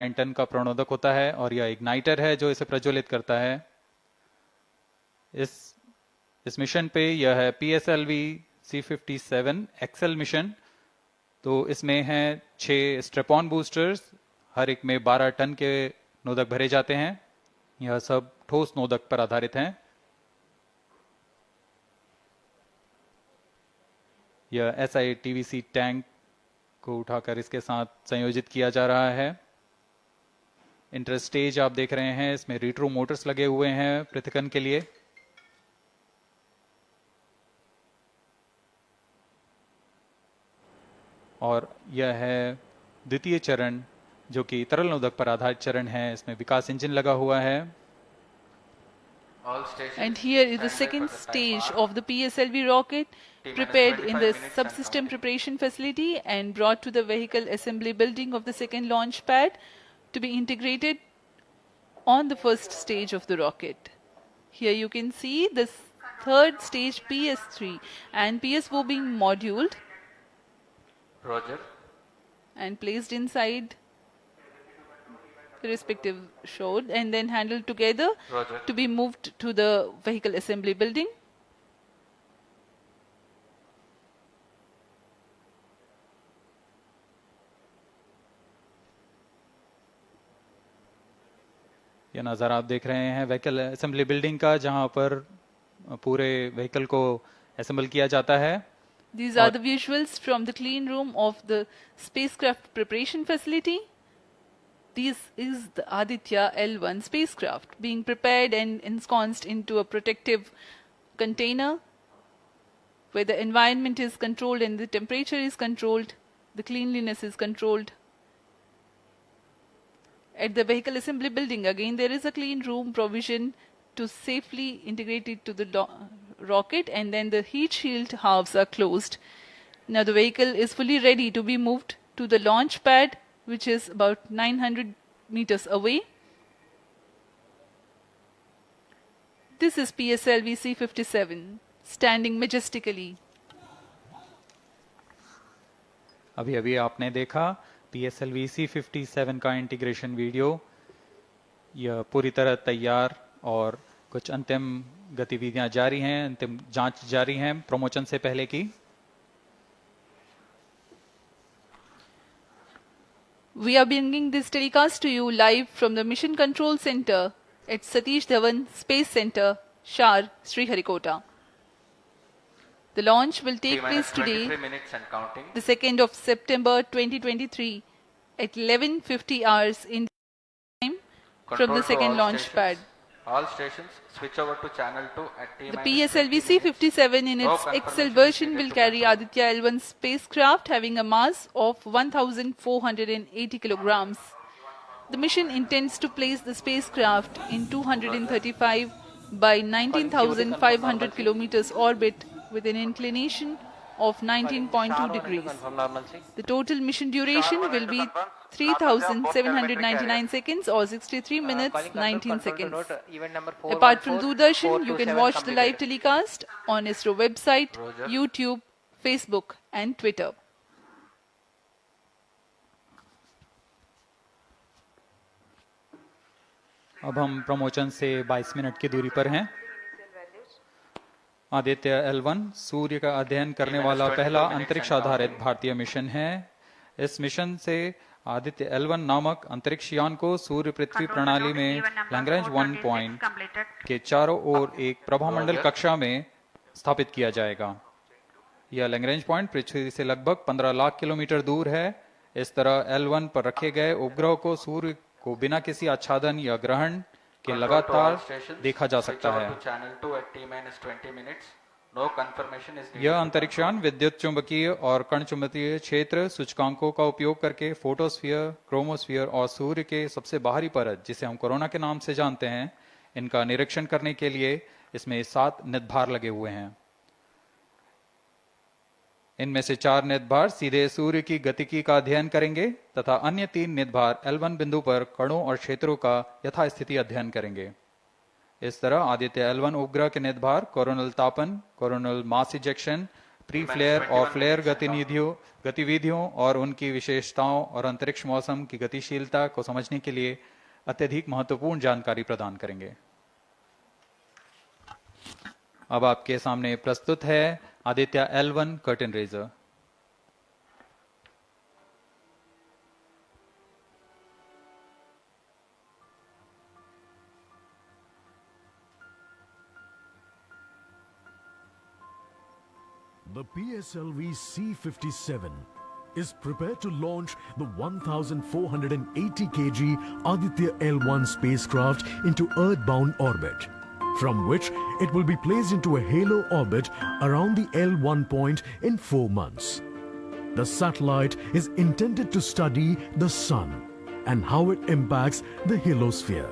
9 ton का प्रणोदक होता है और यह इग्नाइटर है जो इसे प्रज्वलित करता है। इस मिशन पे यह है PSLV-C57 एक्सेल मिशन। तो इसमें है 6 स्ट्रेपॉन बूस्टर्स, हर एक में 12 टन के नोदक भरे जाते हैं। यह सब ठोस नोदक पर आधारित हैं। यह SITVC टैंक को उठाकर इसके साथ संयोजित किया जा रहा है। इंटरस्टेज आप देख रहे हैं, इसमें रिट्रो मोटर्स लगे हुए हैं पृथक्करण के लिए। और यह है द्वितीय चरण जो कि तरल नोदक पर आधारित चरण है। इसमें विकास इंजन लगा हुआ है। And here is the second stage of the PSLV rocket, prepared in the subsystem preparation facility and brought to the vehicle assembly building of the second launch pad to be integrated on the first stage of the rocket. Here you can see the third stage PS3 and PSO being moduled Roger. and placed inside the respective shroud and then handled together Roger. to be moved to the vehicle assembly building. यह नज़ारा आप देख रहे हैं vehicle assembly building का, जहां पर पूरे व्हीकल को असेंबल किया जाता है। These are the visuals from the clean room of the spacecraft preparation facility. This is the Aditya-L1 spacecraft being prepared and ensconced into a protective container where the environment is controlled and the temperature is controlled, the cleanliness is controlled. At the vehicle assembly building, again there is a clean room provision to safely integrate it to the rocket, and then the heat shield halves are closed. Now the vehicle is fully ready to be moved to the launch pad, which is about 900 meters away. This is PSLV-C57 standing majestically. अभी आपने देखा PSLV-C57 का integration video. यह पूरी तरह तैयार और कुछ अंतिम गतिविधियां जारी हैं, अंतिम जांच जारी हैं प्रमोशन से पहले की। We are bringing this telecast to you live from the Mission Control Center at Satish Dhawan Space Centre, SHAR, Sriharikota. The launch will take place today, the 2nd of September 2023 at 11:50 hours Indian time from the second launch pad. All stations switch over to channel 2 at T-. The PSLV-C57 in its XL version will carry Aditya-L1 spacecraft having a mass of 1,480 kilograms. The mission intends to place the spacecraft in 235 by 19,500 kilometers orbit with an inclination of 19.2 degrees. The total mission duration will be 3,799 seconds or 63 minutes 19 seconds. Apart from Doordarshan, you can watch the live telecast on ISRO website, YouTube, Facebook and Twitter. अब हम promotion से 22 minute की दूरी पर हैं। आदित्य-L1 सूर्य का अध्ययन करने वाला पहला अंतरिक्ष आधारित भारतीय मिशन है। इस मिशन से आदित्य-L1 नामक अंतरिक्ष यान को सूर्य पृथ्वी प्रणाली में लैग्रेंज 1 पॉइंट के चारों ओर एक प्रभामंडल कक्षा में स्थापित किया जाएगा। यह लैग्रेंज पॉइंट पृथ्वी से लगभग 15 लाख किलोमीटर दूर है। इस तरह L1 पर रखे गए उपग्रह को सूर्य को बिना किसी आच्छादन या ग्रहण के लगातार देखा जा सकता है। यह अंतरिक्ष यान विद्युत चुंबकीय और कण चुंबकीय क्षेत्र सूचकांकों का उपयोग करके फोटोस्फीयर, क्रोमोस्फीयर और सूर्य के सबसे बाहरी परत, जिसे हम कोरोना के नाम से जानते हैं, इनका निरीक्षण करने के लिए इसमें 7 निदभार लगे हुए हैं। इनमें से 4 निदभार सीधे सूर्य की गतिकी का अध्ययन करेंगे तथा अन्य 3 निदभार L1 बिंदु पर कणों और क्षेत्रों का यथास्थिति अध्ययन करेंगे। इस तरह आदित्य-L1 उपग्रह के निदभार कोरोनल तापन, coronal mass ejection, pre flare और फ्लेयर गतिविधियों और उनकी विशेषताओं और अंतरिक्ष मौसम की गतिशीलता को समझने के लिए अत्यधिक महत्वपूर्ण जानकारी प्रदान करेंगे। अब आपके सामने प्रस्तुत है आदित्य-L1 curtain raiser. The PSLV-C57 is prepared to launch the 1,480 kg Aditya-L1 spacecraft into Earth-bound orbit, from which it will be placed into a halo orbit around the L1 point in 4 months. The satellite is intended to study the Sun and how it impacts the heliosphere.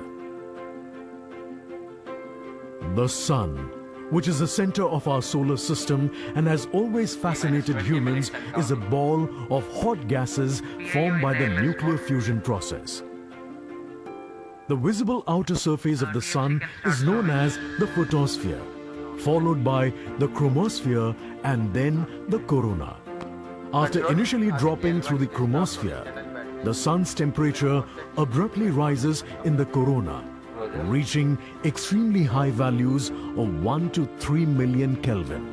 The Sun, which is the center of our solar system and has always fascinated humans, is a ball of hot gases formed by the nuclear fusion process. The visible outer surface of the Sun is known as the photosphere, followed by the chromosphere and then the corona. After initially dropping through the chromosphere, the Sun's temperature abruptly rises in the corona, reaching extremely high values of 1 to 3 million Kelvin.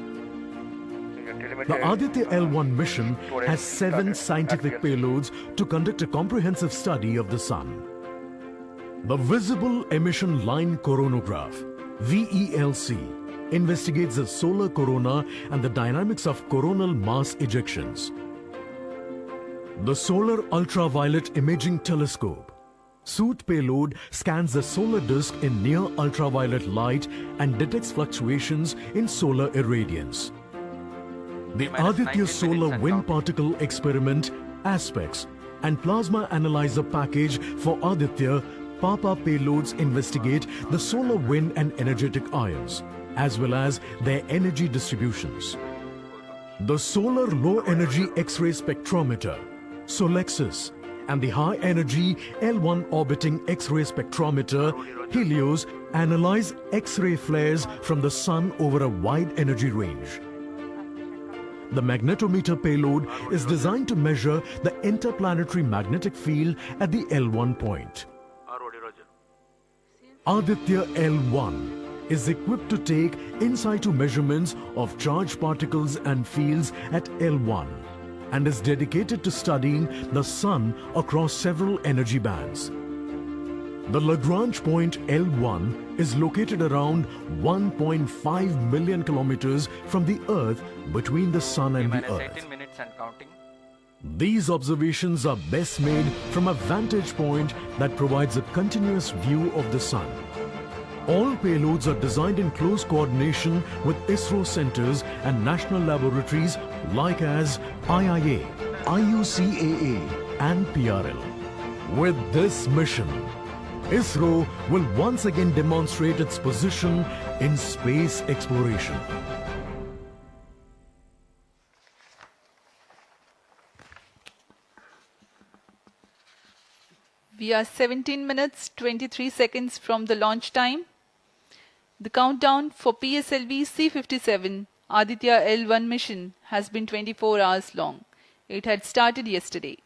The Aditya-L1 mission has 7 scientific payloads to conduct a comprehensive study of the Sun. The Visible Emission Line Coronagraph, VELC, investigates the solar corona and the dynamics of coronal mass ejections. The Solar Ultraviolet Imaging Telescope, SOOT payload, scans the solar disk in near ultraviolet light and detects fluctuations in solar irradiance. The Aditya Solar Wind Particle Experiment, ASPECS, and Plasma Analyzer Package for Aditya PAPA payloads investigate the solar wind and energetic ions, as well as their energy distributions. The Solar Low Energy X-ray Spectrometer, SOLEXIS, and the High Energy L1 Orbiting X-ray Spectrometer, HELIOS, analyze X-ray flares from the Sun over a wide energy range. The magnetometer payload is designed to measure the interplanetary magnetic field at the L1 point. Aditya-L1 is equipped to take in situ measurements of charged particles and fields at L1 and is dedicated to studying the Sun across several energy bands. The Lagrange point L1 is located around 1.5 million kilometers from the Earth between the Sun and the Earth. 18 minutes and counting. These observations are best made from a vantage point that provides a continuous view of the Sun. All payloads are designed in close coordination with ISRO centers and national laboratories like as IIA, IUCAA and PRL. With this mission, ISRO will once again demonstrate its position in space exploration. We are 17 minutes 23 seconds from the launch time. The countdown for PSLV-C57 Aditya-L1 mission has been 24 hours long. It had started yesterday.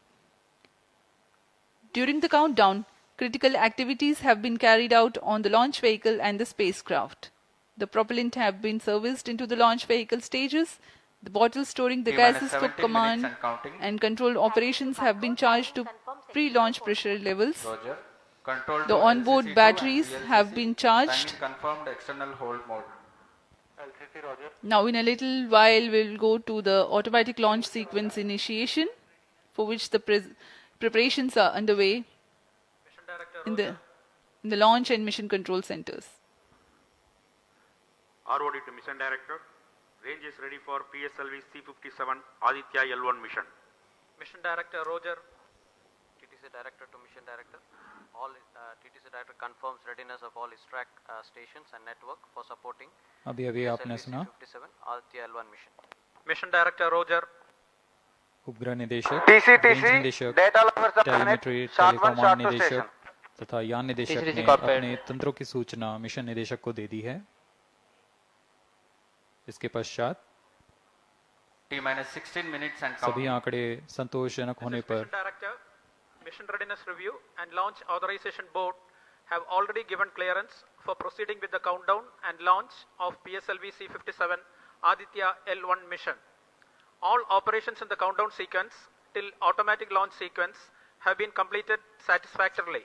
During the countdown, critical activities have been carried out on the launch vehicle and the spacecraft. The propellant have been serviced into the launch vehicle stages. The bottles storing the gases for command and control operations have been charged to pre-launch pressure levels. The onboard batteries have been charged. Confirmed external hold mode. Now in a little while we'll go to the automatic launch sequence initiation, for which the preparations are underway in the launch and mission control centers. ROD to Mission Director. Range is ready for PSLV-C57 Aditya-L1 mission. Mission Director Roger. TTC Director to Mission Director. All TTC Director confirms readiness of all track stations and network for supporting अभी आपने सुना PSLV-C57 Aditya-L1 mission. Mission Director Roger. उपग्रह निदेशक, range निदेशक, telemetry टेलीकमांड निदेशक तथा यान निदेशक ने अपने तंत्रों की सूचना मिशन निदेशक को दे दी है। इसके पश्चात T minus 16 minutes and सभी counting. आंकड़े संतोषजनक होने पर Mission Director, Mission Readiness Review and Launch Authorization Board have already given clearance for proceeding with the countdown and launch of PSLV-C57 Aditya-L1 mission. All operations in the countdown sequence till automatic launch sequence have been completed satisfactorily.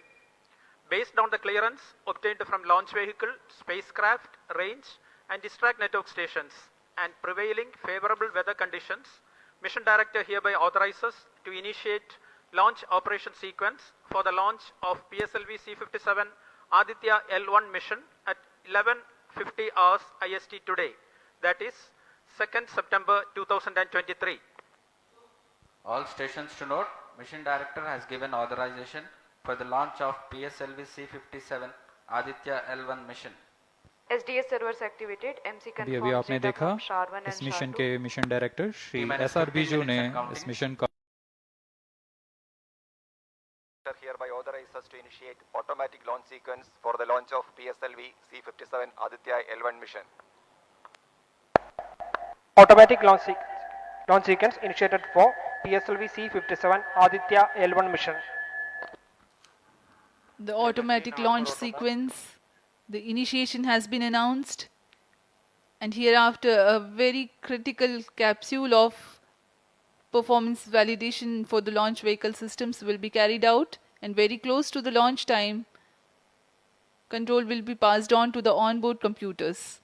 Based on the clearance obtained from launch vehicle, spacecraft, range and distract network stations and prevailing favorable weather conditions, Mission Director hereby authorizes to initiate launch operation sequence for the launch of PSLV-C57 Aditya-L1 mission at 11:50 hours IST today, that is 2nd September 2023. All stations to note, Mission Director has given authorization for the launch of PSLV-C57 Aditya-L1 mission. SDS servers activated. MC अभी confirms आपने data देखा from SHAR 1 इस and mission SHAR 2. के mission director Shri T-minus SR 15 Biju ने minutes and counting. इस mission का Hereby authorizes to initiate automatic launch sequence for the launch of PSLV C57 Aditya L1 mission. Automatic launch sequence initiated for PSLV C57 Aditya L1 mission. The automatic launch sequence, the initiation has been announced, and hereafter a very critical capsule of performance validation for the launch vehicle systems will be carried out, and very close to the launch time, control will be passed on to the onboard computers.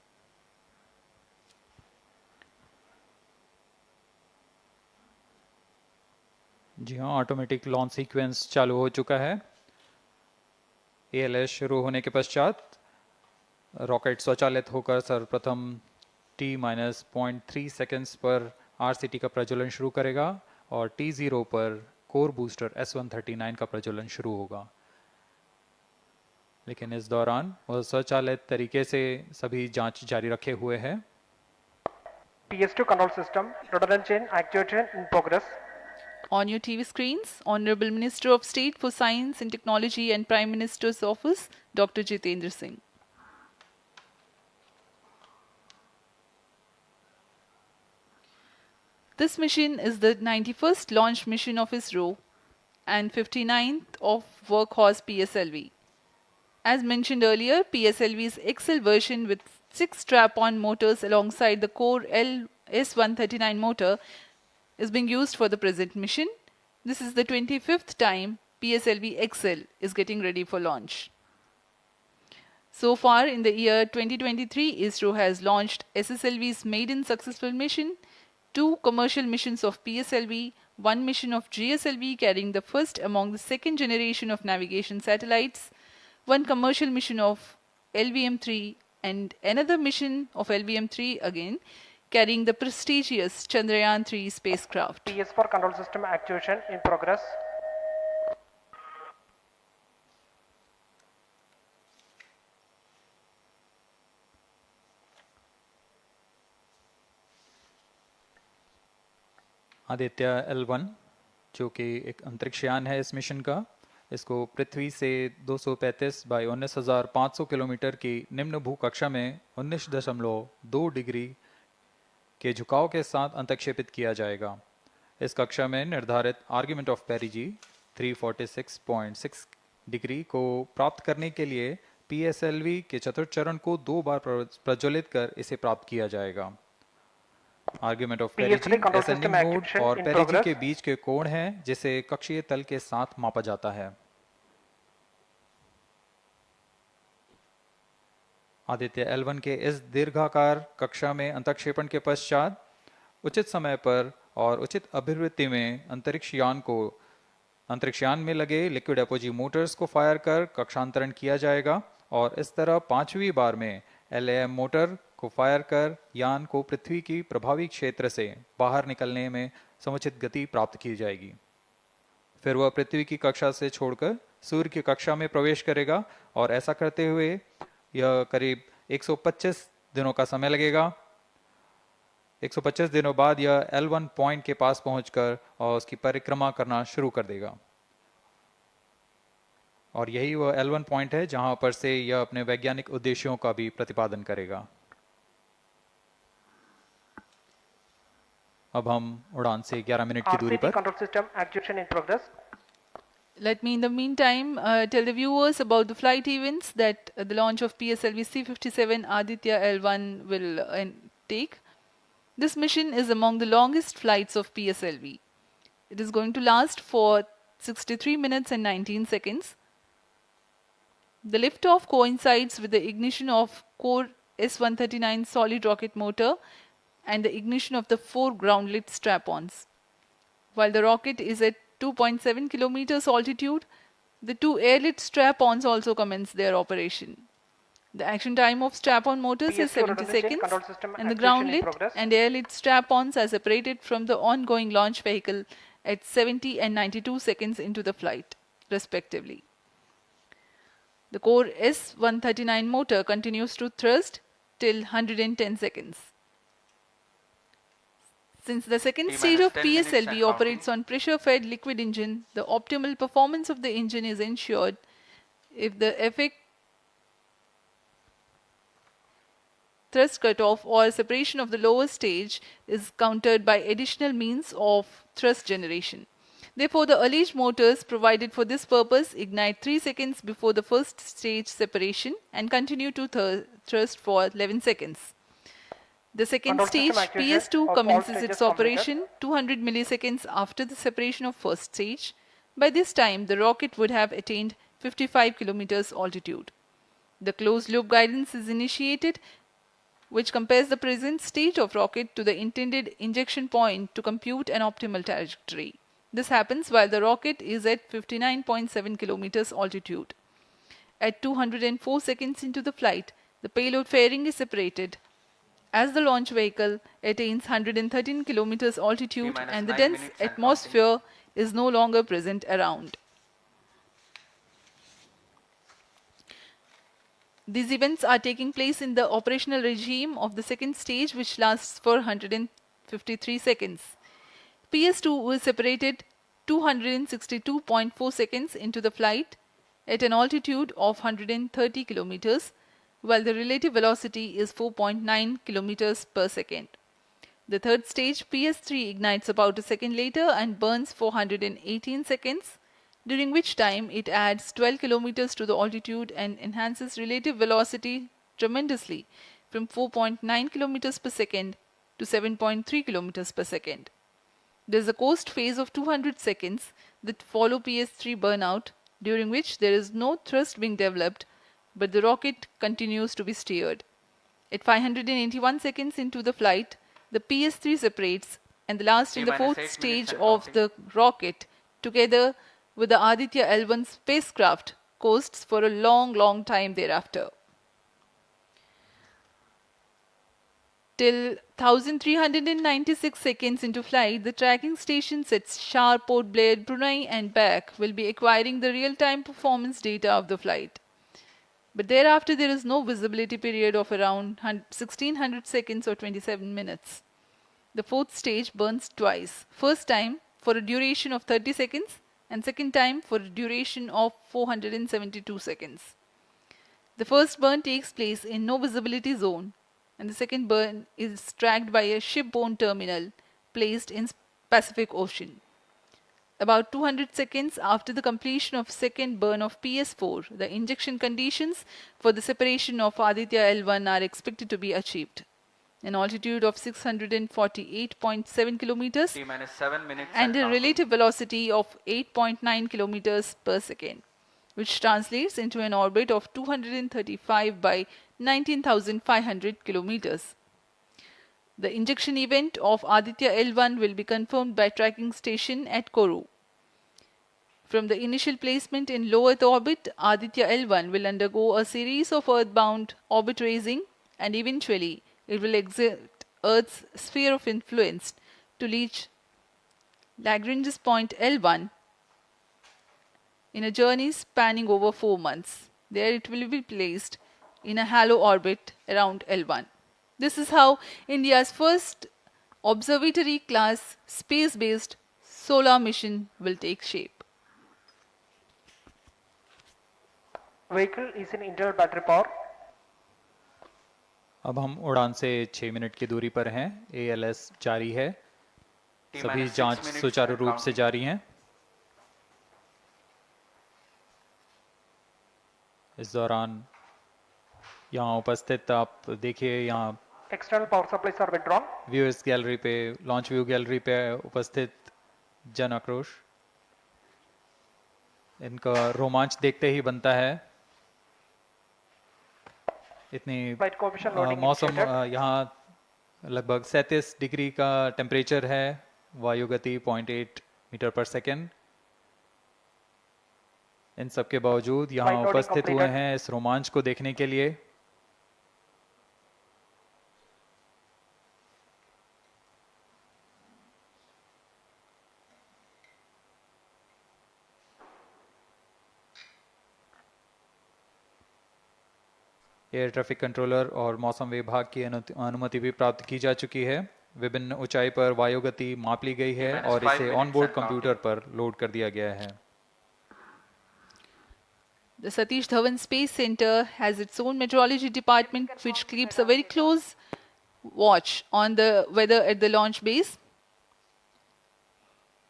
जी हाँ, automatic launch sequence चालू हो चुका है। ALS शुरू होने के पश्चात rocket स्वचालित होकर सर्वप्रथम T-0.3 सेकेंड्स पर RCT का प्रज्वलन शुरू करेगा और T0 पर कोर बूस्टर S139 का प्रज्वलन शुरू होगा। लेकिन इस दौरान वह स्वचालित तरीके से सभी जांच जारी रखे हुए है। PS2 control system, rotary chain actuation in progress. On your TV screens, Honorable Minister of State for Science and Technology and Prime Minister's Office, Dr. Jitendra Singh. This mission is the 91st launch mission of ISRO and 59th of Workhorse PSLV. As mentioned earlier, PSLV's XL version with 6 strap-on motors alongside the core S139 motor is being used for the present mission. This is the 25th time PSLV XL is getting ready for launch. So far in the year 2023, ISRO has launched SSLV's maiden successful mission, 2 commercial missions of PSLV, 1 mission of GSLV carrying the first among the second generation of navigation satellites, 1 commercial mission of LVM-3 and another mission of LVM-3 again carrying the prestigious Chandrayaan-3 spacecraft. PS4 control system actuation in progress. आदित्य-L1 जो कि एक अंतरिक्षयान है इस mission का, इसको पृथ्वी से 235 by 19,500 kilometre की निम्न भूकक्षा में 19.2 डिग्री के झुकाव के साथ अंतक्षेपित किया जाएगा। इस कक्षा में निर्धारित आर्ग्यूमेंट ऑफ पेरिजी 346.6 डिग्री को प्राप्त करने के लिए PSLV के चतुर्थ चरण को 2 बार प्रज्वलित कर इसे प्राप्त किया जाएगा। आर्ग्यूमेंट ऑफ पेरिजी असेंडिंग मोड और पेरिजी के बीच के कोण है जिसे कक्षीय तल के साथ मापा जाता है। आदित्य-L1 के इस दीर्घाकार कक्षा में अंतक्षेपण के पश्चात उचित समय पर और उचित अभिवृत्ति में अंतरिक्षयान में लगे लिक्विड एपोजी मोटर्स को फायर कर कक्षांतरण किया जाएगा और इस तरह 5वीं बार में LAM मोटर को फायर कर यान को पृथ्वी की प्रभावी क्षेत्र से बाहर निकलने में समुचित गति प्राप्त की जाएगी। फिर वह पृथ्वी की कक्षा से छोड़कर सूर्य की कक्षा में प्रवेश करेगा और ऐसा करते हुए यह करीब 125 दिनों का समय लगेगा। 125 दिनों बाद यह L1 पॉइंट के पास पहुंचकर और उसकी परिक्रमा करना शुरू कर देगा और यही वह L1 पॉइंट है जहां पर से यह अपने वैज्ञानिक उद्देश्यों का भी प्रतिपादन करेगा। अब हम उड़ान से 11 मिनट की दूरी RCT पर। control system actuation in progress. Let me in the meantime tell the viewers about the flight events that the launch of PSLV-C57 Aditya-L1 will take. This mission is among the longest flights of PSLV. It is going to last for 63 minutes and 19 seconds. The liftoff coincides with the ignition of core S139 solid rocket motor and the ignition of the 4 ground-lit strap-ons. While the rocket is at 2.7 kilometers altitude, the 2 air-lit strap-ons also commence their operation. The action time of strap-on motors is 70 seconds and the ground-lit and air-lit strap-ons are separated from the ongoing launch vehicle at 70 and 92 seconds into the flight, respectively. The core S139 motor continues to thrust till 110 seconds. Since the second stage of PSLV operates on pressure-fed liquid engine, the optimal performance of the engine is ensured if the effect thrust cutoff or separation of the lower stage is countered by additional means of thrust generation. Therefore, the alleged motors provided for this purpose ignite 3 seconds before the first stage separation and continue to thrust for 11 seconds. The second stage, PS2, commences its operation 200 milliseconds after the separation of first stage. By this time, the rocket would have attained 55 kilometers altitude. The closed-loop guidance is initiated, which compares the present state of rocket to the intended injection point to compute an optimal trajectory. This happens while the rocket is at 59.7 kilometers altitude. At 204 seconds into the flight, the payload fairing is separated as the launch vehicle attains 113 kilometers altitude and the dense atmosphere is no longer present around. These events are taking place in the operational regime of the second stage, which lasts for 153 seconds. PS2 was separated 262.4 seconds into the flight at an altitude of 130 kilometers, while the relative velocity is 4.9 kilometers per second. The third stage, PS3, ignites about a second later and burns for 118 seconds, during which time it adds 12 kilometers to the altitude and enhances relative velocity tremendously from 4.9 kilometers per second to 7.3 kilometers per second. There is a coast phase of 200 seconds that follow PS3 burnout, during which there is no thrust being developed, but the rocket continues to be steered. At 581 seconds into the flight, the PS3 separates and the last in the fourth stage of the rocket, together with the Aditya-L1 spacecraft, coasts for a long time thereafter. Till 1396 seconds into flight, the tracking stations at SHAR, Port Blair, Brunei and back will be acquiring the real-time performance data of the flight. But thereafter there is no visibility period of around 1600 seconds or 27 minutes. The fourth stage burns twice. First time for a duration of 30 seconds and second time for a duration of 472 seconds. The first burn takes place in no visibility zone and the second burn is tracked by a shipborne terminal placed in Pacific Ocean. About 200 seconds after the completion of second burn of PS4, the injection conditions for the separation of Aditya-L1 are expected to be achieved. An altitude of 648.7 kilometers and a relative velocity of 8.9 kilometers per second, which translates into an orbit of 235 by 19,500 kilometers. The injection event of Aditya-L1 will be confirmed by tracking station at Kourou. From the initial placement in low Earth orbit, Aditya-L1 will undergo a series of earthbound orbit raising and eventually it will exit Earth's sphere of influence to reach Lagrange's point L1 in a journey spanning over 4 months. There it will be placed in a halo orbit around L1. This is how India's first observatory class space-based solar mission will take shape. Vehicle is in internal battery power. अब हम उड़ान से 6 minute की दूरी पर हैं। ALS जारी है। सभी जांच सुचारू रूप से जारी हैं। इस दौरान यहाँ उपस्थित आप देखिए, यहाँ External power supplies are withdrawn. Viewers gallery पे, लॉन्च व्यू गैलरी पे उपस्थित जन आक्रोश, इनका रोमांच देखते ही बनता है। इतनी Flight coefficient loading मौसम initiated. यहाँ लगभग 37 डिग्री का टेम्परेचर है, वायु गति 0.8 मीटर पर सेकेंड। इन सब के बावजूद यहाँ Flight loading उपस्थित हुए completed. हैं इस रोमांच को देखने के लिए। एयर ट्रैफिक कंट्रोलर और मौसम विभाग की अनुमति भी प्राप्त की जा चुकी है। विभिन्न ऊंचाई पर वायु गति माप ली गई है और इसे ऑनबोर्ड कंप्यूटर पर लोड कर दिया गया है। The Satish Dhawan Space Centre has its own meteorology department which keeps a very close watch on the weather at the launch base.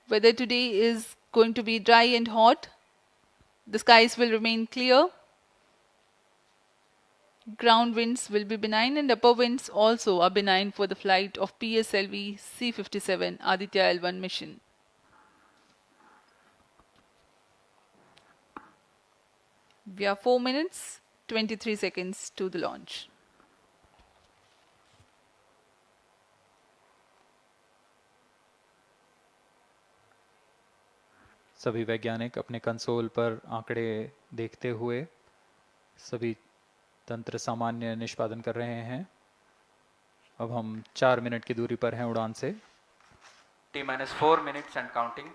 Weather today is going to be dry and hot. The skies will remain clear. Ground winds will be benign and upper winds also are benign for the flight of PSLV-C57 Aditya-L1 mission. We are 4 minutes, 23 seconds to the launch. सभी वैज्ञानिक अपने console पर आंकड़े देखते हुए सभी तंत्र सामान्य निष्पादन कर रहे हैं। अब हम 4 मिनट की दूरी पर हैं उड़ान से। T-4 minutes and counting.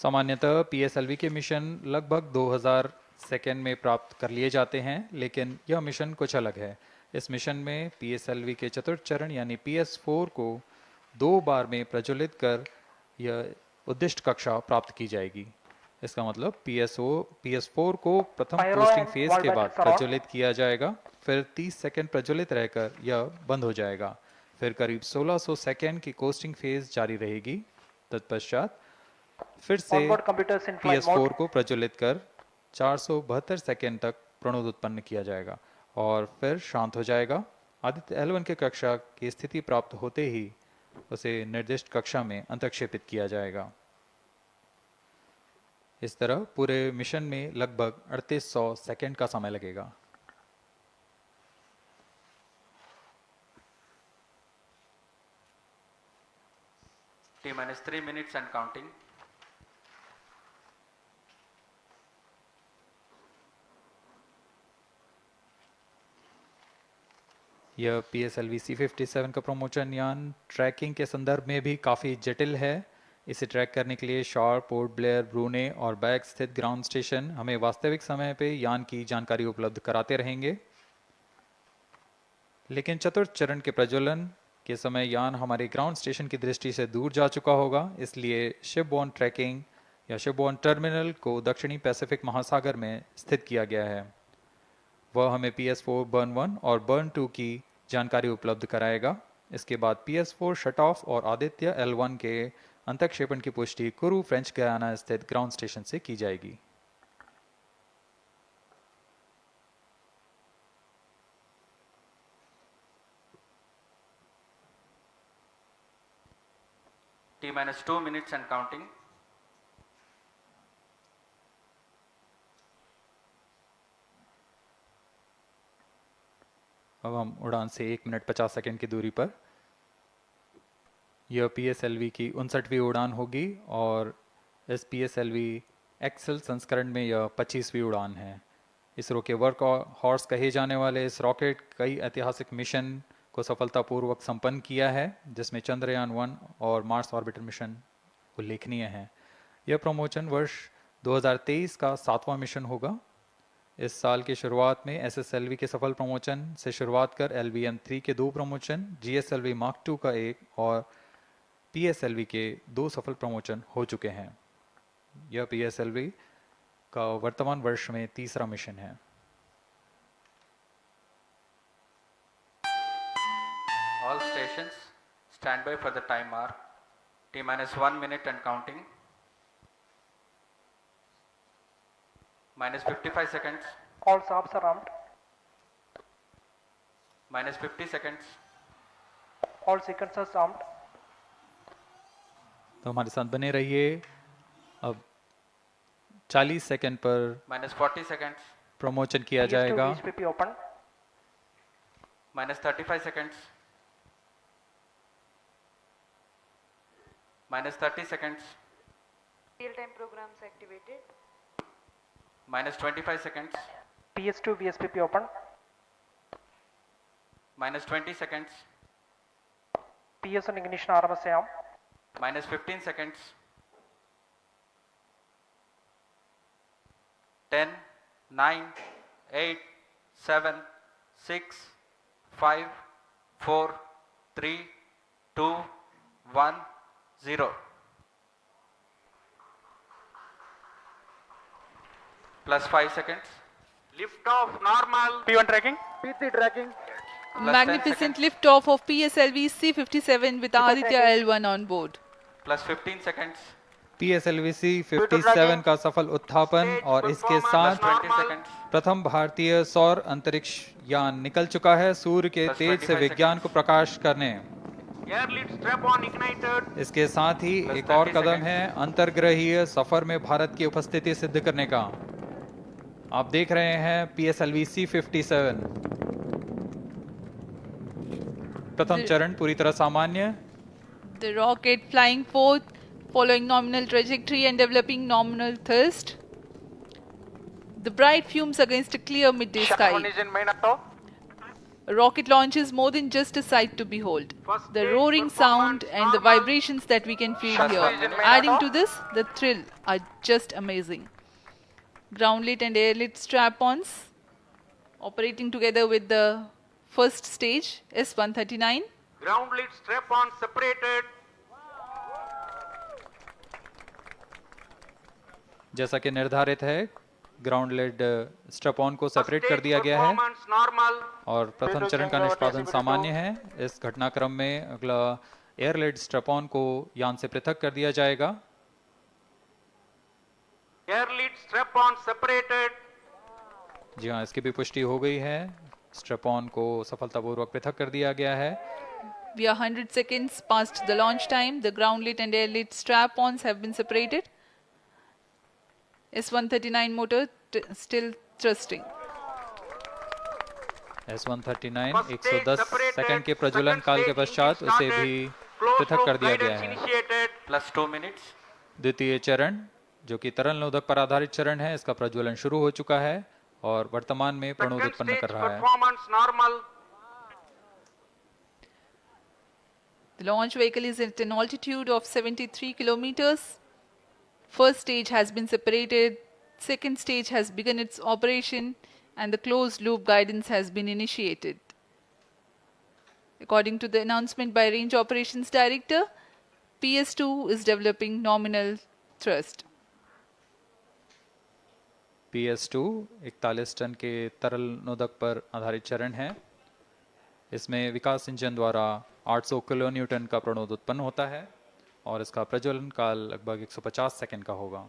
सामान्यतः PSLV के मिशन लगभग 2000 सेकेंड में प्राप्त कर लिए जाते हैं, लेकिन यह मिशन कुछ अलग है। इस मिशन में PSLV के चतुर्थ चरण यानी PS4 को 2 बार में प्रज्वलित कर यह उद्दिष्ट कक्षा प्राप्त की जाएगी। इसका मतलब PS4 को प्रथम कोस्टिंग फेज के बाद प्रज्वलित किया जाएगा, फिर 30 सेकेंड प्रज्वलित रहकर यह बंद हो जाएगा, फिर करीब 1600 सेकेंड की कोस्टिंग फेज जारी रहेगी। तत्पश्चात फिर से PS4 को प्रज्वलित कर 472 सेकेंड तक प्रणोद उत्पन्न किया जाएगा और फिर शांत हो जाएगा। आदित्य-L1 के कक्षा की स्थिति प्राप्त होते ही उसे निर्दिष्ट कक्षा में अंतक्षेपित किया जाएगा। इस तरह पूरे मिशन में लगभग 3800 सेकेंड का समय लगेगा। T-3 minutes and counting. यह PSLV-C57 का प्रमोशन यान ट्रैकिंग के संदर्भ में भी काफ़ी जटिल है। इसे ट्रैक करने के लिए शार, पोर्ट ब्लेयर, ब्रूने और बैग स्थित ग्राउंड स्टेशन हमें वास्तविक समय पे यान की जानकारी उपलब्ध कराते रहेंगे। लेकिन चतुर्थ चरण के प्रज्वलन के समय यान हमारे ग्राउंड स्टेशन की दृष्टि से दूर जा चुका होगा, इसलिए शिपबोर्न ट्रैकिंग या शिपबोर्न टर्मिनल को दक्षिणी पैसिफिक महासागर में स्थित किया गया है। वह हमें PS4 बर्न 1 और बर्न 2 की जानकारी उपलब्ध कराएगा। इसके बाद PS4 शट ऑफ और आदित्य-L1 के अंतक्षेपण की पुष्टि कुरु, फ्रेंच गयाना स्थित ग्राउंड स्टेशन से की जाएगी। T-2 minutes and counting. अब हम उड़ान से 1 मिनट 50 सेकेंड की दूरी पर। यह PSLV की 59वीं उड़ान होगी और इस PSLV एक्सेल संस्करण में यह 25वीं उड़ान है। इसरो के वर्क हॉर्स कहे जाने वाले इस रॉकेट कई ऐतिहासिक मिशन को सफलतापूर्वक संपन्न किया है, जिसमें चंद्रयान 1 और मार्स ऑर्बिटर मिशन उल्लेखनीय हैं। यह प्रमोशन वर्ष 2023 का 7वां मिशन होगा। इस साल की शुरुआत में SSLV के सफल प्रमोशन से शुरुआत कर LVM-3 के 2 प्रमोशन, GSLV Mark II का 1 और PSLV के 2 सफल प्रमोशन हो चुके हैं। यह PSLV का वर्तमान वर्ष में 3रा मिशन है। All stations stand by for the time mark. T minus 1 minute and counting. Minus 55 seconds. All subs are armed. Minus 50 seconds. All sequencers armed. तो हमारे साथ बने रहिए। अब 40 सेकंड पर Minus 40 seconds. प्रमोशन किया PS2 जाएगा। VSPP open. Minus 35 seconds. Minus 30 seconds. Real-time programs activated. Minus 25 seconds. PS2 VSPP open. Minus 20 seconds. PS1 ignition RMS arm. Minus 15 seconds. 10, 9, 8, 7, 6, 5, 4, 3, 2, 1, 0. Plus 5 seconds. Lift off normal. P1 tracking. PT tracking. Magnificent liftoff of PSLV-C57 with Aditya-L1 on board. Plus 15 seconds. PSLV-C57 का सफल उत्थापन और इसके साथ 20 seconds. प्रथम भारतीय सौर अंतरिक्ष यान निकल चुका है सूर्य के Plus तेज से 25 विज्ञान को प्रकाश करने। Air lead strap on ignited. इसके साथ ही Plus एक और 30 कदम seconds. है अंतर्ग्रहीय सफर में भारत की उपस्थिति सिद्ध करने का। आप देख रहे हैं PSLV-C57 प्रथम चरण पूरी तरह सामान्य। The rocket flying forth, following nominal trajectory and developing nominal thrust. The bright fumes against a clear midday sky. Engine main auto. A rocket launch is more than just a sight to behold. First The stage roaring performance sound and the normal. vibrations that we can feel First here. stage main Adding auto. to this, the thrill are just amazing. Ground-lit and air-lit strap-ons operating together with the first stage S139. Ground lead strap on separated. जैसा कि निर्धारित है ground lead strap on को First separate कर stage दिया गया है performance normal. और प्रथम चरण का निष्पादन सामान्य है। इस घटनाक्रम में अगला एयर लेड स्ट्रैप ऑन को यान से पृथक कर दिया जाएगा। Air lead strap on separated. जी हाँ, इसकी भी पुष्टि हो गई है। स्ट्रैप ऑन को सफलतापूर्वक पृथक कर दिया गया है। We are 100 seconds past the launch time. The ground-lit and air-lit strap-ons have been separated. S139 motor still thrusting. S139 First stage 110 separated. Second के प्रज्वलन Second काल के stage पश्चात engine उसे started. भी Closed पृथक कर loop दिया गया guidance है। initiated. Plus 2 minutes. द्वितीय चरण जो कि तरल नोदक पर आधारित चरण है, इसका प्रज्वलन शुरू हो चुका है और वर्तमान में प्रणोद Second उत्पन्न stage कर रहा है। performance normal. The launch vehicle is at an altitude of 73 kilometers. First stage has been separated. Second stage has begun its operation and the closed loop guidance has been initiated. According to the announcement by Range Operations Director, PS2 is developing nominal thrust. PS2 41 ton के तरल नोदक पर आधारित चरण है। इसमें विकास engine द्वारा 800 kilo Newton का प्रणोद उत्पन्न होता है और इसका प्रज्वलन काल लगभग 150 सेकंड का होगा।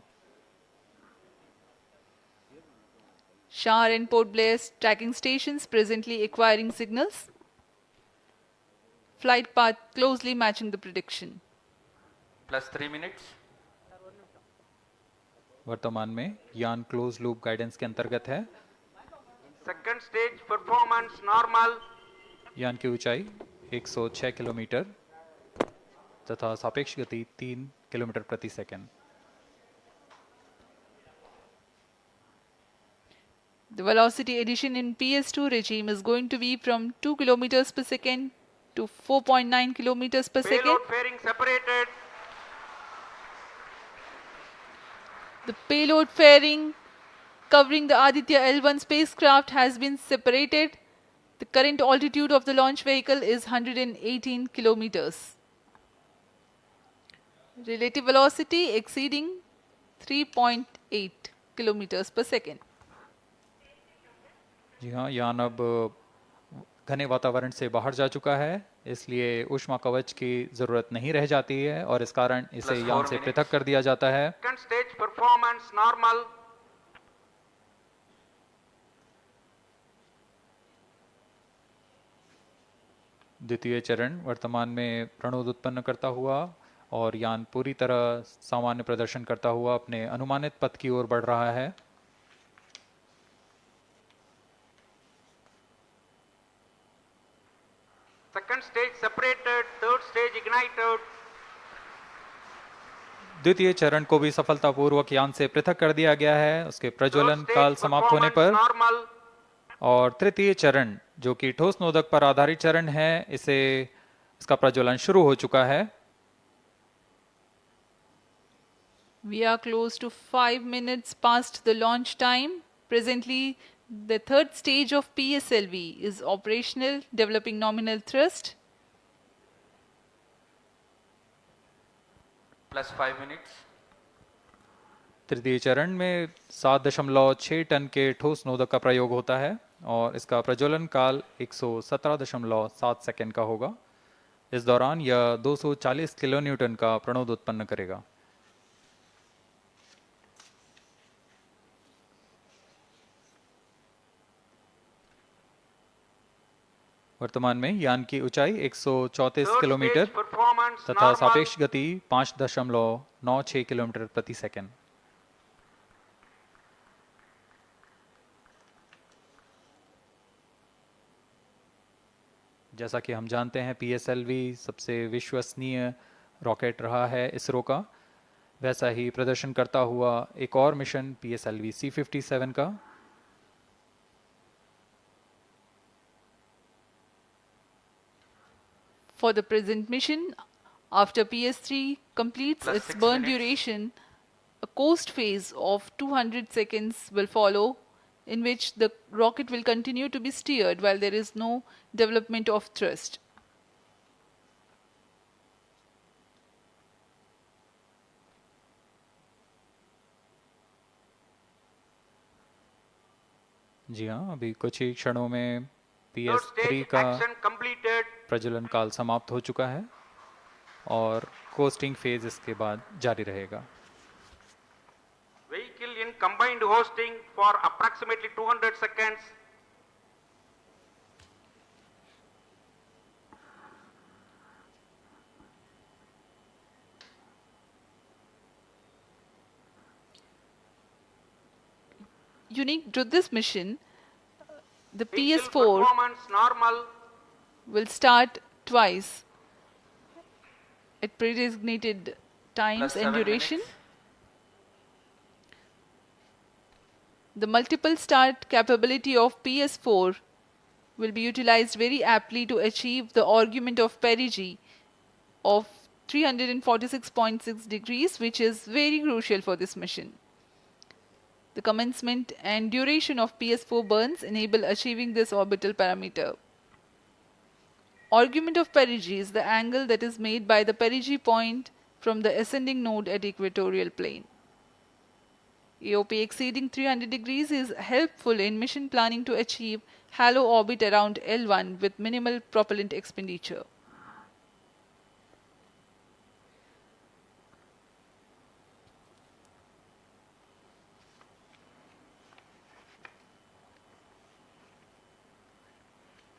SHAR and Port Blair tracking stations presently acquiring signals. Flight path closely matching the prediction. Plus 3 minutes. वर्तमान में यान क्लोज लूप गाइडेंस के अंतर्गत है। Second stage performance normal. यान की ऊंचाई 106 किलोमीटर तथा सापेक्ष गति 3 किलोमीटर प्रति second. The velocity addition in PS2 regime is going to be from 2 kilometers per second to 4.9 kilometers per second. Payload fairing separated. The payload fairing covering the Aditya-L1 spacecraft has been separated. The current altitude of the launch vehicle is 118 kilometers. Relative velocity exceeding 3.8 kilometers per second. जी हाँ, यान अब घने वातावरण से बाहर जा चुका है, इसलिए ऊष्मा कवच की जरूरत नहीं रह जाती है और इस कारण इसे Plus यान 4 से minutes. पृथक कर दिया जाता है। Second stage performance normal. द्वितीय चरण वर्तमान में प्रणोद उत्पन्न करता हुआ और यान पूरी तरह सामान्य प्रदर्शन करता हुआ अपने अनुमानित पथ की ओर बढ़ रहा है। Second stage separated, third stage ignited. द्वितीय चरण को भी सफलतापूर्वक यान से पृथक कर दिया गया है उसके प्रज्वलन Third काल stage समाप्त होने पर। performance normal. और तृतीय चरण जो कि ठोस नोदक पर आधारित चरण है, इसका प्रज्वलन शुरू हो चुका है। We are close to 5 minutes past the launch time. Presently, the third stage of PSLV is operational, developing nominal thrust. Plus 5 minutes. तृतीय चरण में 7.6 टन के ठोस नोदक का प्रयोग होता है और इसका प्रज्वलन काल 117.7 सेकंड का होगा। इस दौरान यह 240 किलोन्यूटन का प्रणोद उत्पन्न करेगा। वर्तमान में यान की ऊंचाई 134 Third किलोमीटर stage performance तथा normal. सापेक्ष गति 5.96 किलोमीटर प्रति सेकंड। जैसा कि हम जानते हैं PSLV सबसे विश्वसनीय रॉकेट रहा है इसरो का, वैसा ही प्रदर्शन करता हुआ एक और मिशन PSLV-C57 का। For the present mission, after PS3 completes Plus its 6 burn minutes. duration, a coast phase of 200 seconds will follow, in which the rocket will continue to be steered while there is no development of thrust. जी हाँ, अभी कुछ ही क्षणों में Third PS3 stage का action completed. प्रज्वलन काल समाप्त हो चुका है और कोस्टिंग फेज इसके बाद जारी रहेगा। Vehicle in combined hosting for approximately 200 seconds. Unique to this mission, the Vehicle PS4 performance normal. will start twice at pre-designated times Plus and 7 duration. minutes. The multiple start capability of PS4 will be utilized very aptly to achieve the argument of perigee of 346.6 degrees, which is very crucial for this mission. The commencement and duration of PS4 burns enable achieving this orbital parameter. Argument of perigee is the angle that is made by the perigee point from the ascending node at equatorial plane. AOP exceeding 300 degrees is helpful in mission planning to achieve halo orbit around L1 with minimal propellant expenditure.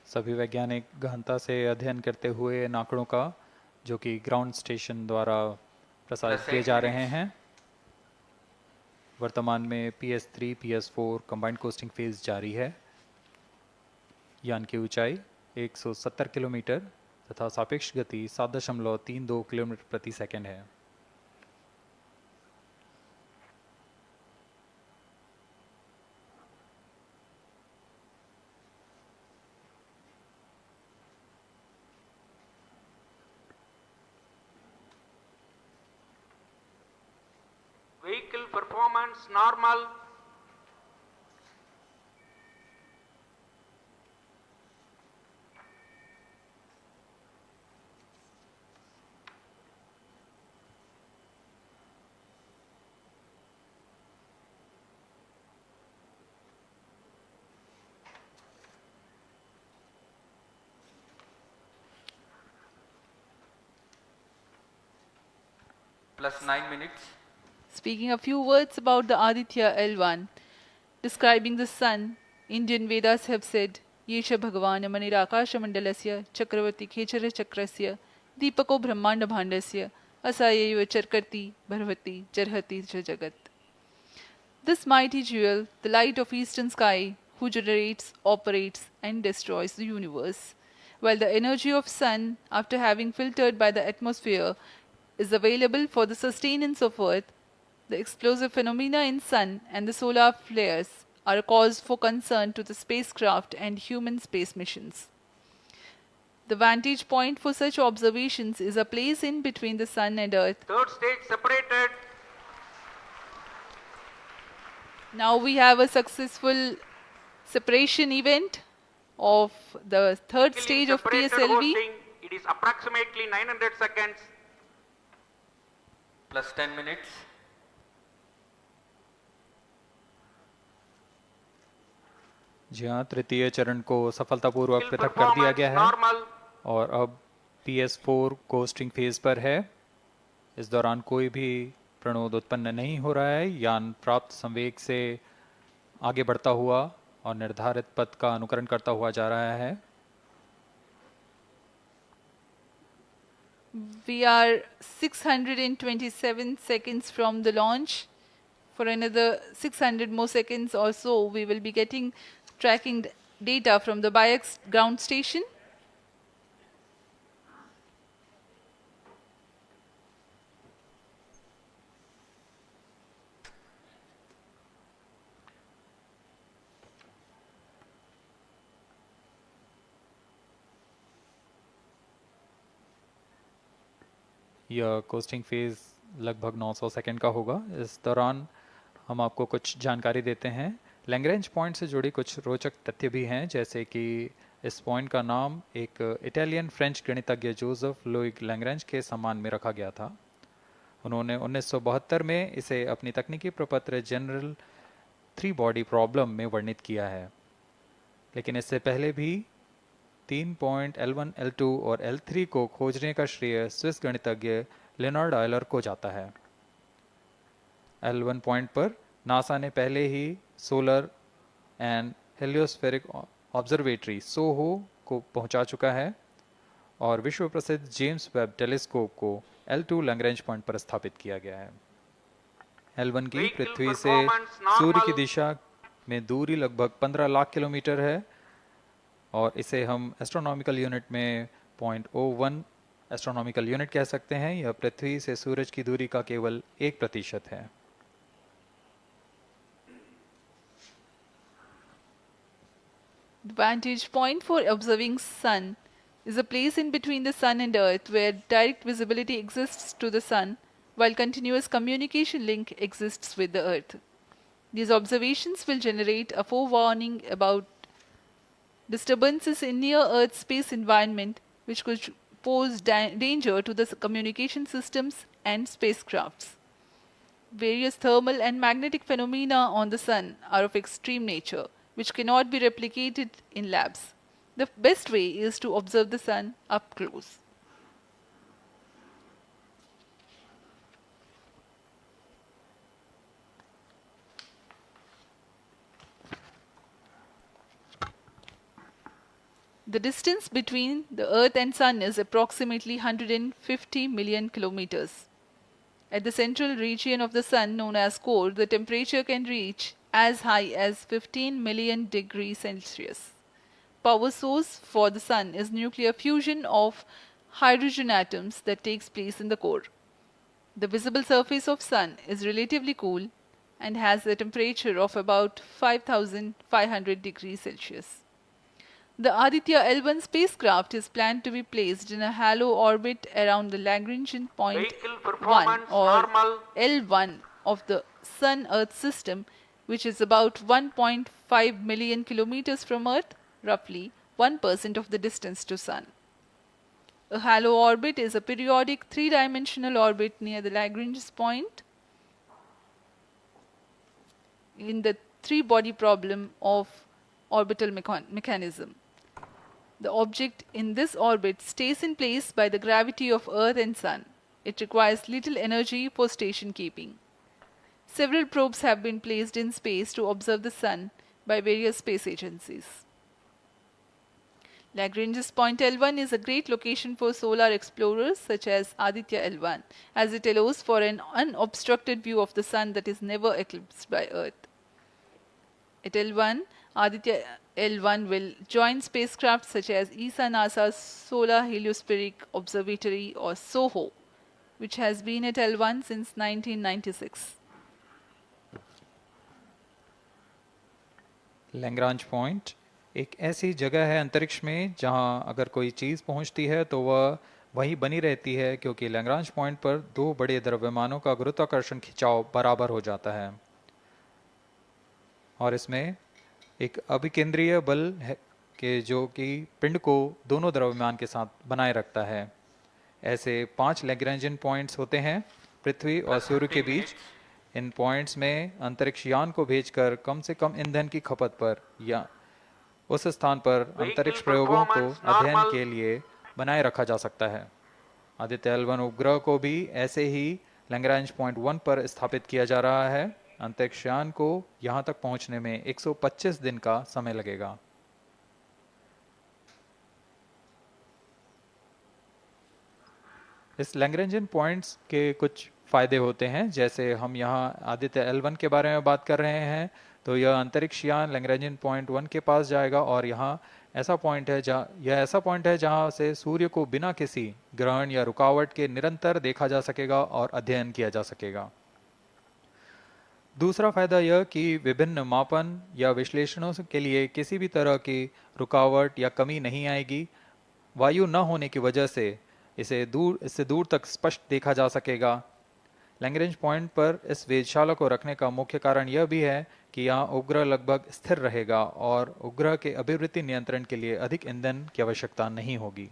सभी वैज्ञानिक गहनता से अध्ययन करते हुए इन आंकड़ों का, जो कि ग्राउंड स्टेशन द्वारा प्रसारित किए जा रहे हैं। वर्तमान में PS3, PS4 combined costing phase जारी है। यान की ऊंचाई 170 किलोमीटर तथा सापेक्ष गति 7.32 किलोमीटर प्रति सेकंड है। Vehicle performance normal. plus 9 minutes. Speaking a few words about the Aditya-L1, describing the sun, Indian Vedas have said, Yesha Bhagavan Manirakash Mandalasya Chakravarti Khechara Chakrasya Deepako Brahmanda Bhandasya Asayeva Charkarti Bharvati Jarhati Jagat. This mighty jewel, the light of eastern sky, who generates, operates and destroys the universe, while the energy of sun, after having filtered by the atmosphere, is available for the sustenance of earth, the explosive phenomena in sun and the solar flares are a cause for concern to the spacecraft and human space missions. The vantage point for such observations is a place in between the sun and earth. Third stage separated. Now we have a successful separation event of the third stage of Separated PSLV. hosting. It is approximately 900 seconds. Plus 10 minutes. जी हाँ, तृतीय चरण को सफलतापूर्वक Still पृथक कर दिया performance गया है normal. और अब PS4 कोस्टिंग फेज पर है। इस दौरान कोई भी प्रणोद उत्पन्न नहीं हो रहा है। यान प्राप्त संवेग से आगे बढ़ता हुआ और निर्धारित पथ का अनुकरण करता हुआ जा रहा है। We are 627 seconds from the launch. For another 600 more seconds or so, we will be getting tracking data from the BIAX ground station. यह कोस्टिंग फेज लगभग 900 सेकंड का होगा। इस दौरान हम आपको कुछ जानकारी देते हैं। लैग्रेंज पॉइंट से जुड़ी कुछ रोचक तथ्य भी हैं, जैसे कि इस पॉइंट का नाम एक इटालियन फ्रेंच गणितज्ञ जोसेफ लुइग लैग्रेंज के सम्मान में रखा गया था। उन्होंने 1972 में इसे अपनी तकनीकी प्रपत्र जनरल 3 बॉडी प्रॉब्लम में वर्णित किया है, लेकिन इससे पहले भी 3 पॉइंट L1, L2 और L3 को खोजने का श्रेय स्विस गणितज्ञ लेनार्ड आयलर को जाता है। L1 पॉइंट पर नासा ने पहले ही सोलर एंड हेलियोस्फेरिक ऑब्जर्वेटरी सोहो को पहुंचा चुका है और विश्व प्रसिद्ध जेम्स वेब टेलीस्कोप को L2 लैग्रेंज पॉइंट पर स्थापित किया गया है। L1 की पृथ्वी से सूर्य की दिशा में दूरी लगभग 15 लाख किलोमीटर है और इसे हम एस्ट्रोनॉमिकल यूनिट में 0.01 एस्ट्रोनॉमिकल यूनिट कह सकते हैं। यह पृथ्वी से सूरज की दूरी का केवल 1% है। The vantage point for observing sun is a place in between the sun and earth where direct visibility exists to the sun while continuous communication link exists with the earth. These observations will generate a forewarning about disturbances in near earth space environment which could pose danger to the communication systems and spacecrafts. Various thermal and magnetic phenomena on the sun are of extreme nature, which cannot be replicated in labs. The best way is to observe the sun up close. The distance between the Earth and Sun is approximately 150 million kilometers. At the central region of the Sun, known as core, the temperature can reach as high as 15 million degrees Celsius. Power source for the Sun is nuclear fusion of hydrogen atoms that takes place in the core. The visible surface of Sun is relatively cool and has a temperature of about 5,500 degrees Celsius. The Aditya-L1 spacecraft is planned to be placed in a halo orbit around the Lagrangian point Vehicle 1 performance or normal. L1 of the Sun-Earth system, which is about 1.5 million kilometers from Earth, roughly 1% of the distance to Sun. A halo orbit is a periodic 3-dimensional orbit near the Lagrange point in the 3-body problem of orbital mechanism. The object in this orbit stays in place by the gravity of Earth and Sun. It requires little energy for station keeping. Several probes have been placed in space to observe the Sun by various space agencies. Lagrange's point L1 is a great location for solar explorers such as Aditya-L1, as it allows for an unobstructed view of the Sun that is never eclipsed by Earth. At L1, Aditya-L1 will join spacecraft such as ESA-NASA's Solar Heliospheric Observatory or SOHO, which has been at L1 since 1996. Lagrange point एक ऐसी जगह है अंतरिक्ष में जहां अगर कोई चीज़ पहुंचती है तो वह वहीं बनी रहती है, क्योंकि लैग्रांज पॉइंट पर दो बड़े द्रव्यमानों का गुरुत्वाकर्षण खिंचाव बराबर हो जाता है और इसमें एक अभिकेंद्रीय बल है कि जो कि पिंड को दोनों द्रव्यमान के साथ बनाए रखता है। ऐसे 5 लैग्रेंजियन पॉइंट्स होते हैं पृथ्वी और सूर्य के बीच। इन पॉइंट्स में अंतरिक्ष यान को भेजकर कम से कम ईंधन की खपत पर या उस स्थान पर अंतरिक्ष प्रयोगों को अध्ययन के लिए बनाए रखा जा सकता है। आदित्य-L1 उपग्रह को भी ऐसे ही लैग्रांज पॉइंट 1 पर स्थापित किया जा रहा है। अंतरिक्ष यान को यहां तक पहुंचने में 125 दिन का समय लगेगा। इस लैग्रेंजियन पॉइंट्स के कुछ फायदे होते हैं, जैसे हम यहाँ आदित्य-L1 के बारे में बात कर रहे हैं तो यह अंतरिक्ष यान लैग्रेंजियन पॉइंट 1 के पास जाएगा और यहाँ ऐसा पॉइंट है जहाँ से सूर्य को बिना किसी ग्रहण या रुकावट के निरंतर देखा जा सकेगा और अध्ययन किया जा सकेगा। दूसरा फायदा यह कि विभिन्न मापन या विश्लेषणों के लिए किसी भी तरह की रुकावट या कमी नहीं आएगी। वायु न होने की वजह से इससे दूर तक स्पष्ट देखा जा सकेगा। लैग्रेंज पॉइंट पर इस वेधशाला को रखने का मुख्य कारण यह भी है कि यहाँ उपग्रह लगभग स्थिर रहेगा और उपग्रह के अभिवृत्ति नियंत्रण के लिए अधिक ईंधन की आवश्यकता नहीं होगी।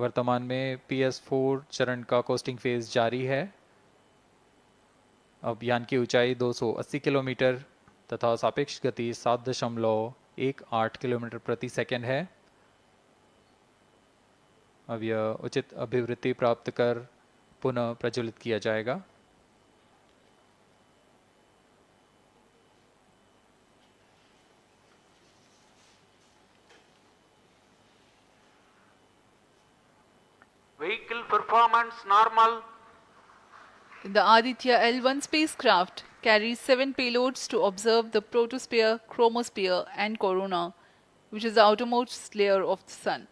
वर्तमान में PS4 चरण का कोस्टिंग फेज जारी है। अब यान की ऊंचाई 280 किलोमीटर तथा सापेक्ष गति 7.18 किलोमीटर प्रति सेकंड है। अब यह उचित अभिवृत्ति प्राप्त कर पुनः प्रज्वलित किया जाएगा। Vehicle performance normal. The Aditya-L1 spacecraft carries 7 payloads to observe the protosphere, chromosphere and corona, which is the outermost layer of the Sun.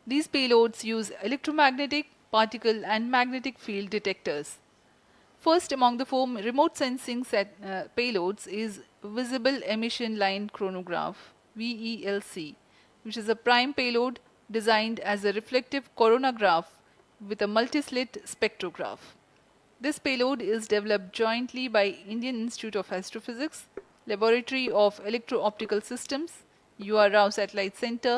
These payloads use electromagnetic, particle and magnetic field detectors. First among the 4 remote sensing payloads is Visible Emission Line Chronograph (VELC), which is a prime payload designed as a reflective coronagraph with a multi-slit spectrograph. This payload is developed jointly by Indian Institute of Astrophysics, Laboratory of Electro-Optical Systems, UR Rao Satellite Center,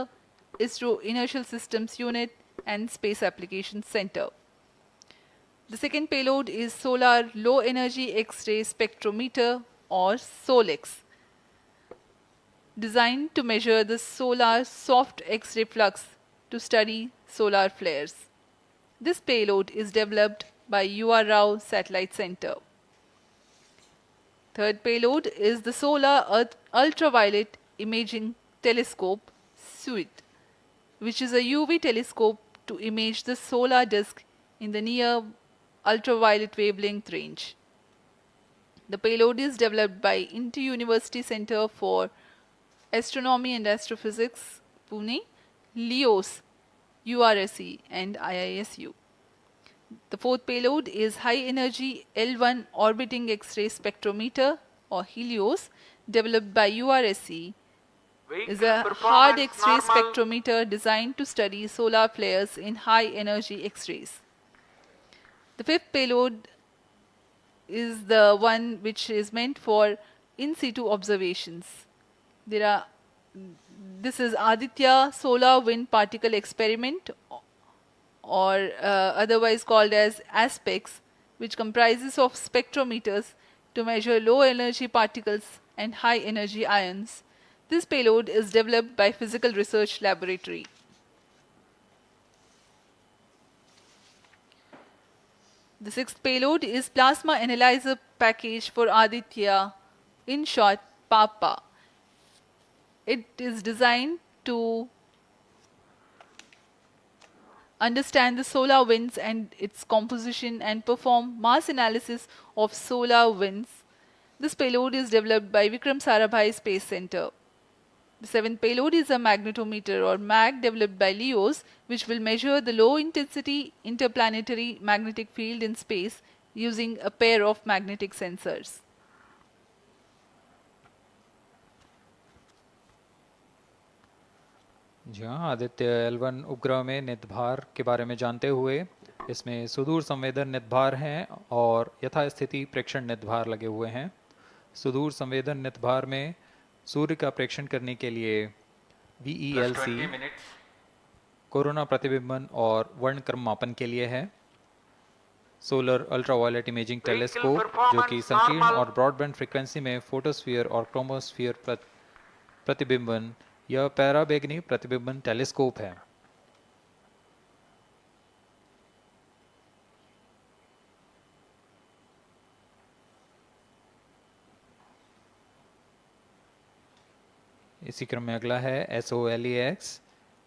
ISRO Inertial Systems Unit and Space Applications Center. The second payload is Solar Low Energy X-ray Spectrometer or SOLEX, designed to measure the solar soft X-ray flux to study solar flares. This payload is developed by UR Rao Satellite Center. Third payload is the Solar Earth Ultraviolet Imaging Telescope SUIT, which is a UV telescope to image the solar disk in the near ultraviolet wavelength range. The payload is developed by Inter-University Center for Astronomy and Astrophysics, Pune, LEOS, URSE and IISU. The fourth payload is High Energy L1 Orbiting X-ray Spectrometer or HELIOS, developed by URSE. Is a hard X-ray spectrometer designed to study solar flares in high energy X-rays. The fifth payload is the one which is meant for in situ observations. This is Aditya Solar Wind Particle Experiment, or otherwise called as ASPEX, which comprises of spectrometers to measure low energy particles and high energy ions This payload is developed by Physical Research Laboratory. The sixth payload is Plasma Analyzer Package for Aditya, in short PAPA. It is designed to understand the solar winds and its composition and perform mass analysis of solar winds. This payload is developed by Vikram Sarabhai Space Centre. The seventh payload is a magnetometer or MAG developed by LEOS, which will measure the low intensity interplanetary magnetic field in space using a pair of magnetic sensors. जी हाँ, Aditya L1 उपग्रह में निदभार के बारे में जानते हुए इसमें सुदूर संवेदन निदभार हैं और यथास्थिति प्रेक्षण निदभार लगे हुए हैं। सुदूर संवेदन निदभार में सूर्य का प्रेक्षण करने के लिए VELC कोरोना प्रतिबिंबन और वर्णक्रम मापन के लिए है। सोलर अल्ट्रावायलेट इमेजिंग टेलीस्कोप जो कि संकीर्ण और ब्रॉडबैंड फ्रीक्वेंसी में फोटोस्फीयर और क्रोमोस्फीयर प्रतिबिंबन यह पैराबैंगनी प्रतिबिंबन टेलीस्कोप है। इसी क्रम में अगला है SOLEX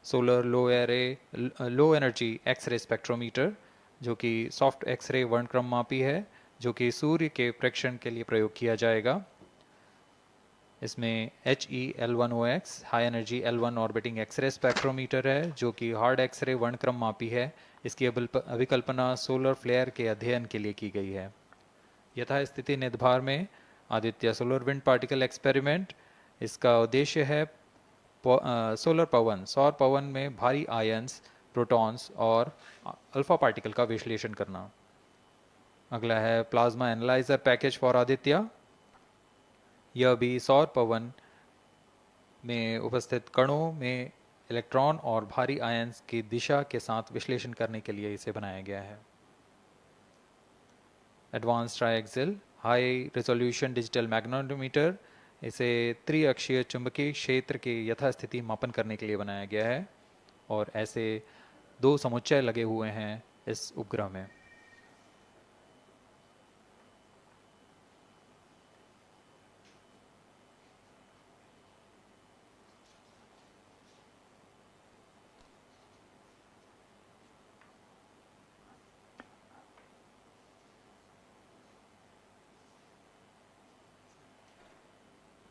solar low energy x ray spectrometer जो कि सॉफ्ट एक्सरे वर्णक्रम मापी है जो कि सूर्य के प्रेक्षण के लिए प्रयोग किया जाएगा। इसमें HEL1OX high energy L1 orbiting x ray spectrometer है जो कि हार्ड एक्सरे वर्णक्रम मापी है। इसकी अभिकल्पना सोलर फ्लेयर के अध्ययन के लिए की गई है। यथास्थिति निदभार में Aditya solar wind particle experiment, इसका उद्देश्य है सोलर पवन सौर पवन में भारी आयंस, प्रोटॉन्स और अल्फा पार्टिकल का विश्लेषण करना। अगला है plasma analyser package for Aditya. यह भी सौर पवन में उपस्थित कणों में इलेक्ट्रॉन और भारी आयंस की दिशा के साथ विश्लेषण करने के लिए इसे बनाया गया है। Advance triaxial high resolution digital magnetometer, इसे त्रिअक्षीय चुंबकीय क्षेत्र के यथास्थिति मापन करने के लिए बनाया गया है और ऐसे 2 समुच्चय लगे हुए हैं इस उपग्रह में।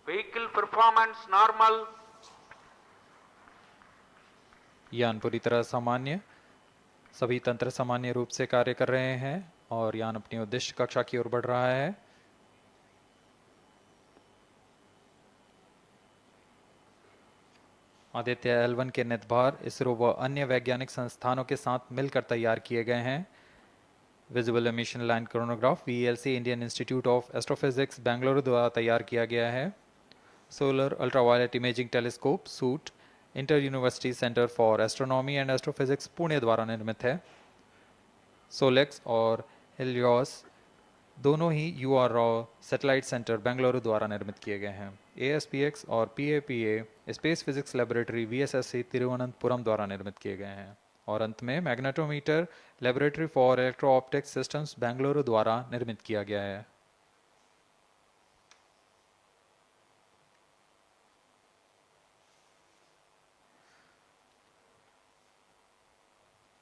Vehicle performance normal. यान पूरी तरह सामान्य, सभी तंत्र सामान्य रूप से कार्य कर रहे हैं और यान अपनी उद्देश्य कक्षा की ओर बढ़ रहा है। आदित्य L1 के निदभार इसरो व अन्य वैज्ञानिक संस्थानों के साथ मिलकर तैयार किए गए हैं। Visible emission line chronograph VELC Indian institute of astrophysics Bengaluru द्वारा तैयार किया गया है। Solar ultraviolet imaging telescope suit inter university centre for astronomy and astrophysics Pune द्वारा निर्मित है। सोलेक्स और हेलियोस दोनों ही URO सैटेलाइट सेंटर बेंगलुरु द्वारा निर्मित किए गए हैं। ASPX और PAPA space physics laboratory VSSC Thiruvananthapuram द्वारा निर्मित किए गए हैं। और अंत में magnetometer laboratory for electro optics systems Bengaluru द्वारा निर्मित किया गया है।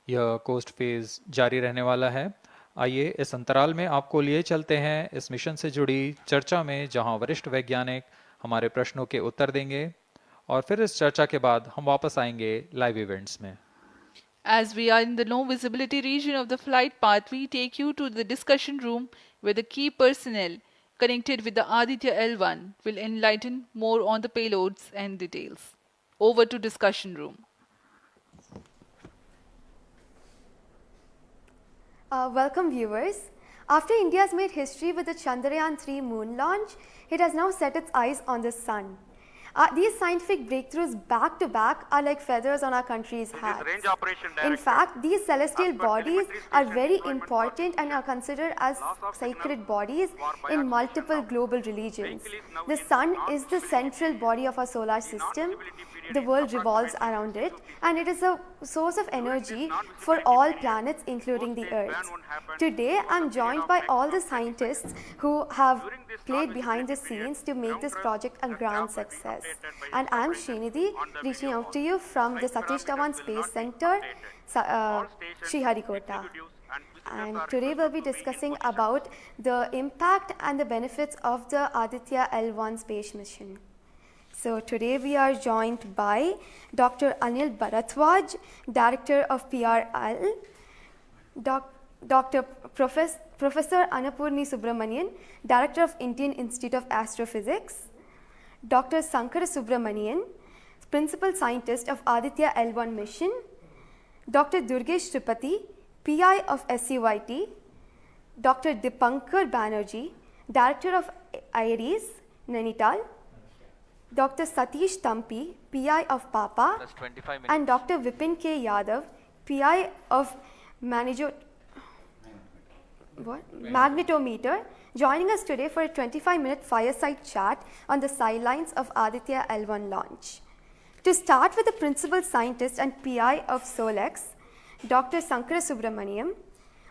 यह कोस्ट फेज जारी रहने वाला है। आइए इस अंतराल में आपको लिए चलते हैं इस मिशन से जुड़ी चर्चा में, जहां वरिष्ठ वैज्ञानिक हमारे प्रश्नों के उत्तर देंगे और फिर इस चर्चा के बाद हम वापस आएंगे लाइव इवेंट्स में। As we are in the low visibility region of the flight path, we take you to the discussion room where the key personnel connected with the Aditya-L1 will enlighten more on the payloads and details. Over to discussion room. Welcome viewers. After India has made history with the Chandrayaan-3 moon launch, it has now set its eyes on the sun. These scientific breakthroughs back to back are like feathers on our country's hat. Range operation In director. fact, these celestial As per bodies telemetry are station very deployment important and are considered as Loss of sacred signal bodies for in biaxial multiple shutdown. global religions. Vehicle is now The in sun non-visibility is the central body of our solar system. The world revolves around it, and it is a source of energy for all planets, including the Earth. Today, I am joined by all the scientists who have played behind the scenes to make this project a grand success. And I am Srinidhi, reaching out to you from the Satish Dhawan Space Centre, Sriharikota. And today we'll be discussing about the impact and the benefits of the Aditya-L1 space mission. So today we are joined by Dr. Anil Bharatwaj, Director of PRL, Professor Annapurni Subramanian, Director of Indian Institute of Astrophysics, Dr. Sankara Subramanian, Principal Scientist of Aditya-L1 mission, Dr. Durgesh Tripati, PI of SCYT, Dr. Dipankar Banerjee, Director of IRIS, Nainital, Dr. Satish Thampi, PI of PAPA, and Dr. Vipin K. Yadav, PI of Magnetometer, joining us today for a 25-minute fireside chat on the sidelines of Aditya-L1 launch. To start with the Principal Scientist and PI of SOLEX, Dr. Sankara Subramaniam,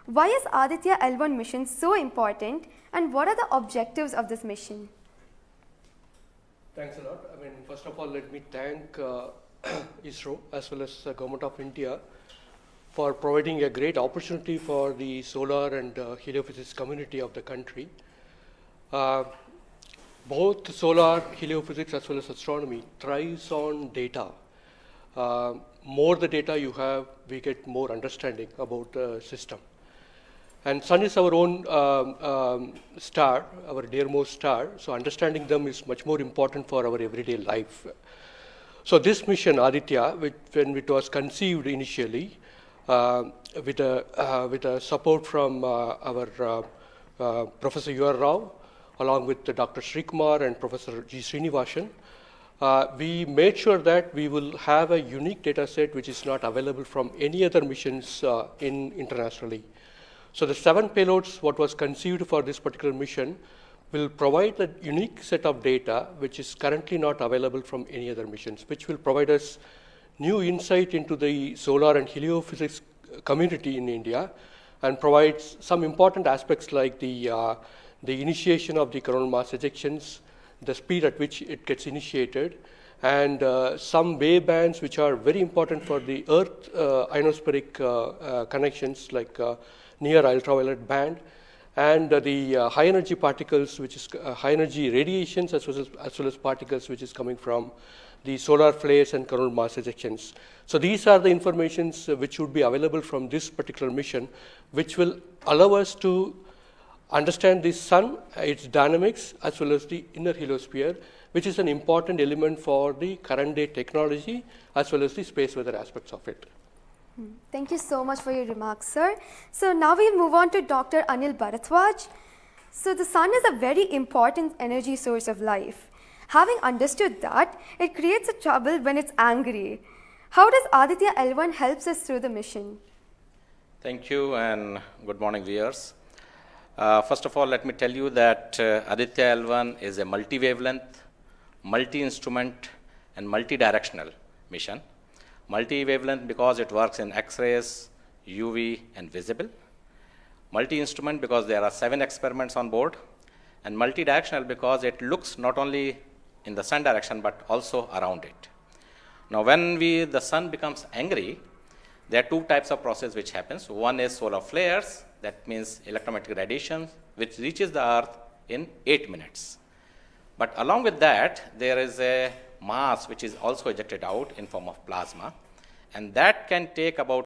why is Aditya-L1 mission so important, and what are the objectives of this mission? Thanks a lot. I mean, first of all, let me thank ISRO as well as the Government of India for providing a great opportunity for the solar and heliophysics community of the country. Both solar, heliophysics as well as astronomy thrives on data. More the data you have, we get more understanding about the system. And Sun is our own star, our dearmost star, so understanding them is much more important for our everyday life. So this mission, Aditya, when it was conceived initially, with a support from our Professor U.R. Rao, along with Dr. Srikumar and Professor G. Srinivasan, we made sure that we will have a unique data set which is not available from any other missions internationally. So the 7 payloads, what was conceived for this particular mission, will provide a unique set of data which is currently not available from any other missions, which will provide us new insight into the solar and heliophysics community in India, and provides some important aspects like the initiation of the coronal mass ejections, the speed at which it gets initiated, and some wavebands which are very important for the Earth ionospheric connections, like near ultraviolet band, and the high energy particles, which is high energy radiations as well as particles which is coming from the solar flares and coronal mass ejections. So these are the informations which would be available from this particular mission, which will allow us to understand the sun, its dynamics, as well as the inner heliosphere, which is an important element for the current day technology as well as the space weather aspects of it. Thank you so much for your remarks, sir. So now we'll move on to Dr. Anil Bharatwaj. So the sun is a very important energy source of life. Having understood that, it creates a trouble when it's angry. How does Aditya-L1 helps us through the mission? Thank you, and good morning, viewers. First of all, let me tell you that Aditya-L1 is a multi-wavelength, multi-instrument, and multi-directional mission. Multi-wavelength because it works in X-rays, UV, and visible. Multi-instrument because there are 7 experiments on board. And multi-directional because it looks not only in the sun direction but also around it. Now when the sun becomes angry, there are 2 types of process which happens. One is solar flares, that means electromagnetic radiation, which reaches the Earth in 8 minutes. But along with that, there is a mass which is also ejected out in form of plasma, and that can take about